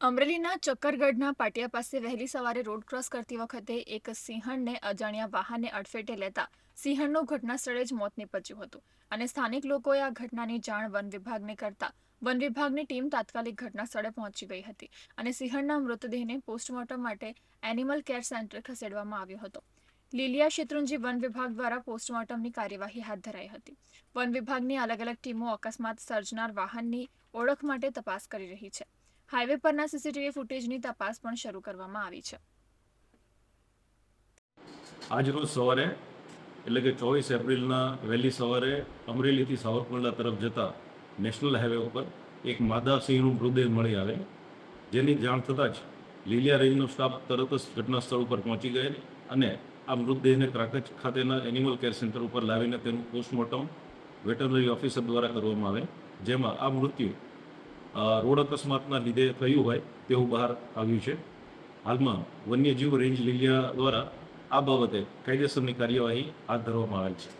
અમરેલીના ચક્કરગઢના પાટિયા પાસે વહેલી સવારે રોડ ક્રોસ કરતી વખતે એક સિંહણને અજાણ્યા વાહને અડફેટે લેતા સિંહણનું ઘટના સ્થળે જ મોત નીપજ્યું હતું અને સ્થાનિક લોકોએ આ ઘટનાની જાણ વન વિભાગને કરતા વન વિભાગની ટીમ તાત્કાલિક ઘટના સ્થળે પહોંચી ગઈ હતી અને સિંહણના મૃતદેહને પોસ્ટમોર્ટમ માટે એનિમલ કેર સેન્ટર ખસેડવામાં આવ્યો હતો. લીલિયા શેત્રુંજી વન વિભાગ દ્વારા પોસ્ટમોર્ટમની કાર્યવાહી હાથ ધરાઈ હતી. વન વિભાગની અલગ અલગ ટીમો અકસ્માત સર્જનાર વાહનની ઓળખ માટે તપાસ કરી રહી છે. હાઈવે પરના સીસીટીવી ફૂટેજની તપાસ પણ શરૂ કરવામાં આવી છે. આજરોજ સવારે એટલે કે 24 એપ્રિલના વહેલી સવારે અમરેલીથી સાવરકુંડલા તરફ જતા નેશનલ હાઈવે ઉપર એક માદા સિંહનું મૃતદેહ મળી આવે, જેની જાણ થતાં જ લીલિયા રેન્જનો સ્ટાફ તરત જ ઘટના સ્થળ ઉપર પહોંચી ગયેલ અને આ મૃતદેહને ક્રાકચ ખાતેના એનિમલ કેર સેન્ટર ઉપર લાવીને તેનું પોસ્ટમોર્ટમ વેટરનરી ઓફિસર દ્વારા કરવામાં આવે, જેમાં આ મૃત્યુ રોડ અકસ્માતના લીધે થયું હોય તેવું બહાર આવ્યું છે. હાલમાં વન્યજીવ રેન્જ લીલિયા દ્વારા આ બાબતે કાયદેસરની કાર્યવાહી હાથ ધરવામાં આવેલ છે.